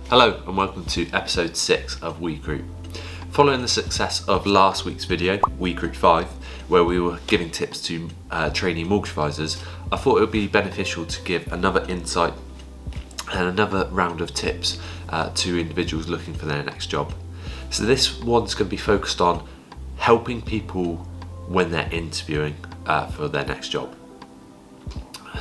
Hello and welcome to episode 6 of Wecruit. Following the success of last week's video, Wecruit 5, where we were giving tips to trainee mortgage advisors, I thought it would be beneficial to give another insight and another round of tips to individuals looking for their next job. So this one's going to be focused on helping people when they're interviewing for their next job.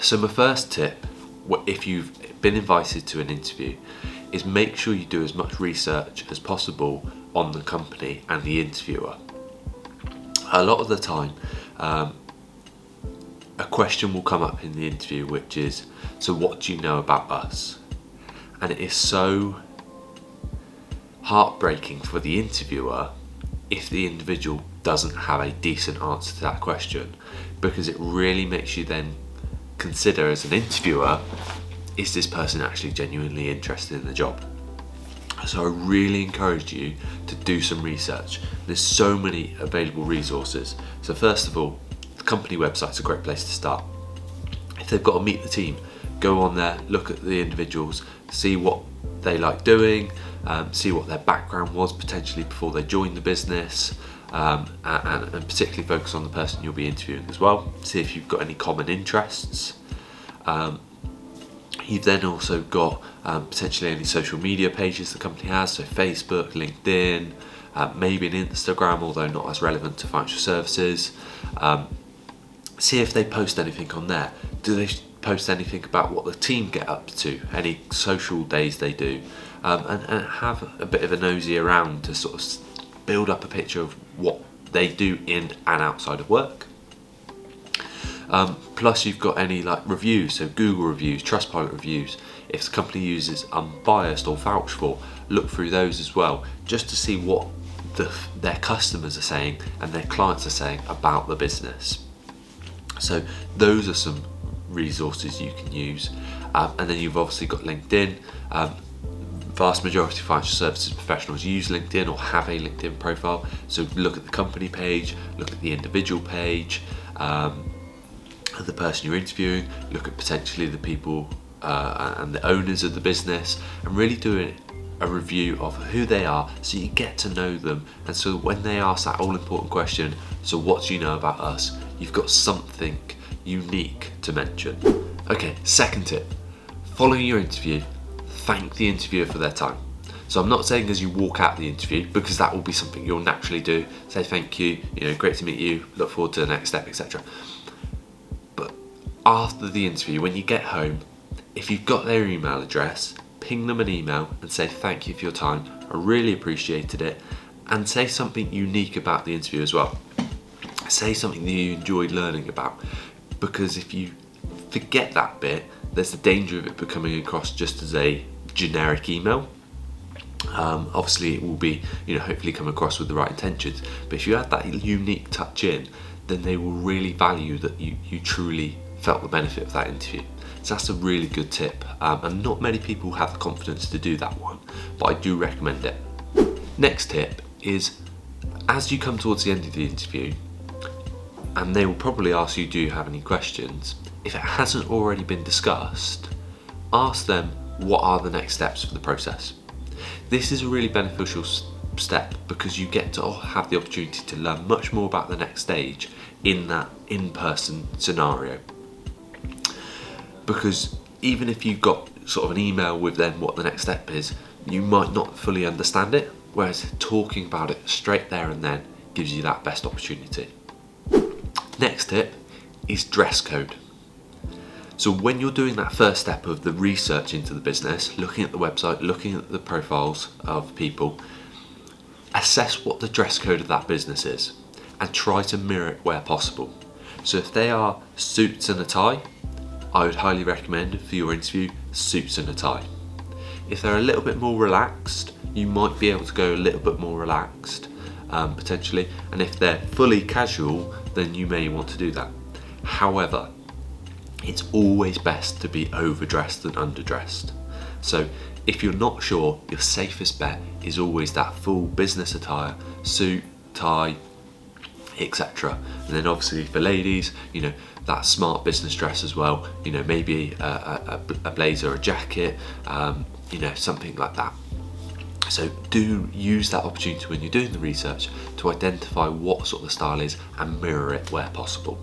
So my first tip, if you've been invited to an interview, is make sure you do as much research as possible on the company and the interviewer. A lot of the time, a question will come up in the interview which is, so what do you know about us? And it is so heartbreaking for the interviewer if the individual doesn't have a decent answer to that question, because it really makes you then consider as an interviewer, is this person actually genuinely interested in the job? So I really encourage you to do some research. There's so many available resources. So first of all, the company website's a great place to start. If they've got to meet the team, go on there, look at the individuals, see what they like doing, see what their background was potentially before they joined the business, and particularly focus on the person you'll be interviewing as well. See if you've got any common interests. You've then also got potentially any social media pages the company has, so Facebook, LinkedIn, maybe an Instagram, although not as relevant to financial services. See if they post anything on there. Do they post anything about what the team get up to, any social days they do, and have a bit of a nosy around to sort of build up a picture of what they do in and outside of work. Plus you've got any like reviews, so Google reviews, Trustpilot reviews. If the company uses unbiased or vouch for, look through those as well, just to see what their customers are saying and their clients are saying about the business. So those are some resources you can use. And then you've obviously got LinkedIn. Vast majority of financial services professionals use LinkedIn or have a LinkedIn profile. So look at the company page, look at the individual page, the person you're interviewing, look at potentially the people and the owners of the business, and really do a review of who they are so you get to know them, and so when they ask that all important question, so what do you know about us, you've got something unique to mention. Okay, second tip, following your interview, thank the interviewer for their time. So I'm not saying as you walk out the interview, because that will be something you'll naturally do, say thank you, great to meet you, look forward to the next step, etc. After the interview, when you get home, if you've got their email address, ping them an email and say thank you for your time, I really appreciated it, and say something unique about the interview as well. Say something that you enjoyed learning about, because if you forget that bit, there's the danger of it becoming across just as a generic email. Obviously it will be, hopefully come across with the right intentions, but if you add that unique touch in, then they will really value that you truly felt the benefit of that interview. So that's a really good tip, and not many people have the confidence to do that one, but I do recommend it. Next tip is, as you come towards the end of the interview, and they will probably ask you, do you have any questions? If it hasn't already been discussed, ask them what are the next steps for the process. This is a really beneficial step because you get to have the opportunity to learn much more about the next stage in that in-person scenario. Because even if you've got sort of an email with then what the next step is, you might not fully understand it, whereas talking about it straight there and then gives you that best opportunity. Next tip is dress code. So when you're doing that first step of the research into the business, looking at the website, looking at the profiles of people, assess what the dress code of that business is and try to mirror it where possible. So if they are suits and a tie, I would highly recommend for your interview suits and a tie. If they're a little bit more relaxed, you might be able to go a little bit more relaxed potentially, and if they're fully casual, then you may want to do that. However, it's always best to be overdressed than underdressed. So if you're not sure, your safest bet is always that full business attire, suit, tie, etc. And then obviously for ladies, that smart business dress as well, maybe a blazer or a jacket, something like that. So do use that opportunity when you're doing the research to identify what sort of style is and mirror it where possible.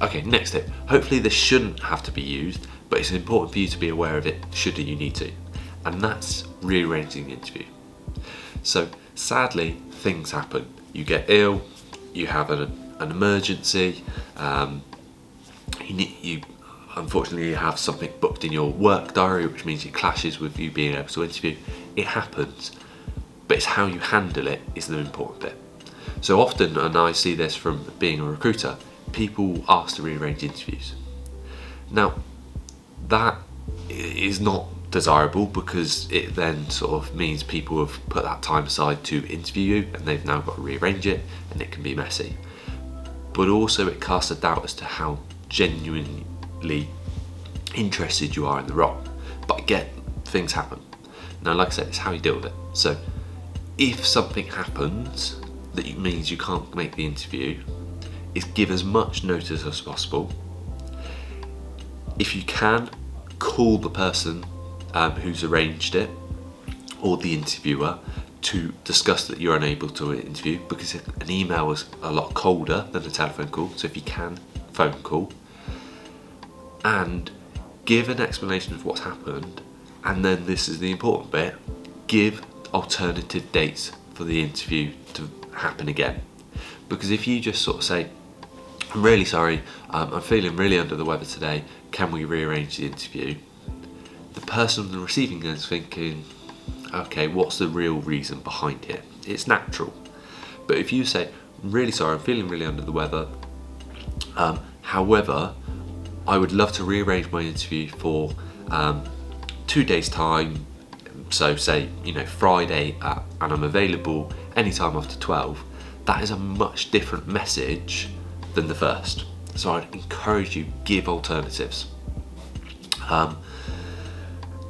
Okay, next tip. Hopefully this shouldn't have to be used, but it's important for you to be aware of it should you need to. And that's rearranging the interview. So sadly, things happen. You get ill, you have an emergency, you unfortunately have something booked in your work diary, which means it clashes with you being able to interview. It happens, but it's how you handle it is the important bit. So often, and I see this from being a recruiter, people ask to rearrange interviews. Now, that is not desirable because it then sort of means people have put that time aside to interview you and they've now got to rearrange it, and it can be messy. But also it casts a doubt as to how genuinely interested you are in the role. But I get things happen. Now, like I said, it's how you deal with it. So if something happens that means you can't make the interview, is give as much notice as possible. If you can, call the person who's arranged it or the interviewer to discuss that you're unable to interview, because an email is a lot colder than a telephone call. So if you can, phone call and give an explanation of what's happened, and then this is the important bit, give alternative dates for the interview to happen again. Because if you just sort of say, I'm really sorry, I'm feeling really under the weather today, can we rearrange the interview? The person on the receiving end is thinking, okay, what's the real reason behind it? It's natural. But if you say, I'm really sorry, I'm feeling really under the weather, however, I would love to rearrange my interview for 2 days time, so say, Friday and I'm available anytime after 12, that is a much different message than the first. So I'd encourage you, give alternatives. Now,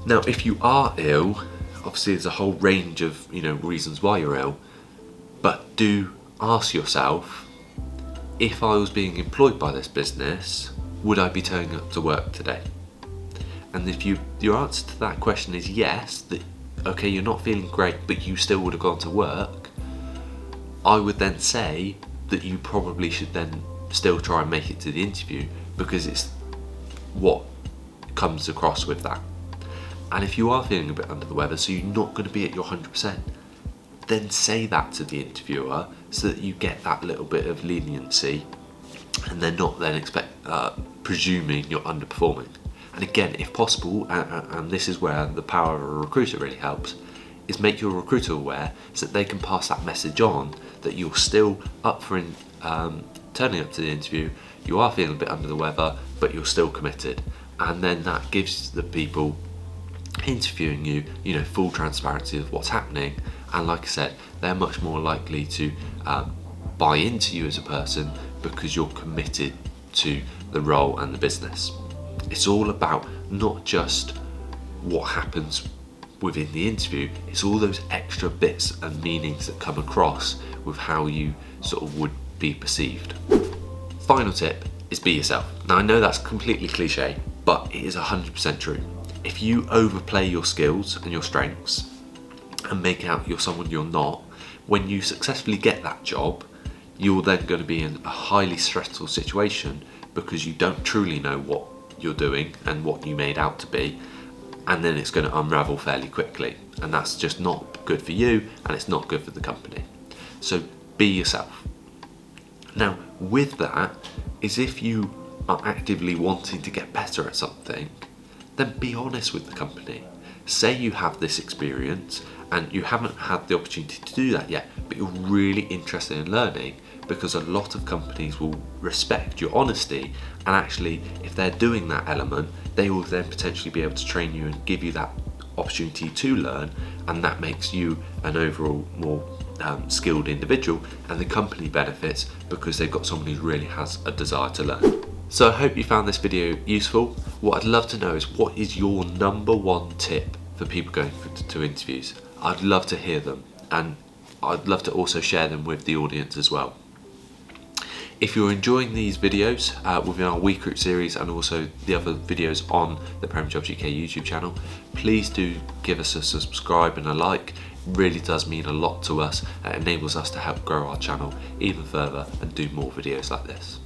if you are ill, obviously there's a whole range of reasons why you're ill, but do ask yourself, if I was being employed by this business, would I be turning up to work today? And if your answer to that question is yes, that okay, you're not feeling great but you still would have gone to work, I would then say that you probably should then still try and make it to the interview, because it's what comes across with that. And if you are feeling a bit under the weather, so you're not going to be at your 100%, then say that to the interviewer so that you get that little bit of leniency and they're not then presuming you're underperforming. And again, if possible, and this is where the power of a recruiter really helps, is make your recruiter aware so that they can pass that message on that you're still up for turning up to the interview, you are feeling a bit under the weather, but you're still committed. And then that gives the people interviewing you, full transparency of what's happening. And like I said, they're much more likely to buy into you as a person because you're committed to the role and the business. It's all about not just what happens within the interview, it's all those extra bits and meanings that come across with how you sort of would be perceived. Final tip is be yourself. Now, I know that's completely cliche, but it is 100% true. If you overplay your skills and your strengths and make out you're someone you're not, when you successfully get that job, you're then going to be in a highly stressful situation because you don't truly know what you're doing and what you made out to be, and then it's going to unravel fairly quickly, and that's just not good for you and it's not good for the company. So be yourself. Now, with that is, if you are actively wanting to get better at something, then be honest with the company. Say you have this experience and you haven't had the opportunity to do that yet, but you're really interested in learning, because a lot of companies will respect your honesty, and actually if they're doing that element, they will then potentially be able to train you and give you that opportunity to learn, and that makes you an overall more skilled individual, and the company benefits because they've got someone who really has a desire to learn. So I hope you found this video useful. What I'd love to know is, what is your number one tip for people going to interviews? I'd love to hear them, and I'd love to also share them with the audience as well. If you're enjoying these videos within our Wecruit series and also the other videos on the Premier Jobs UK YouTube channel, please do give us a subscribe and a like. It really does mean a lot to us. It enables us to help grow our channel even further and do more videos like this.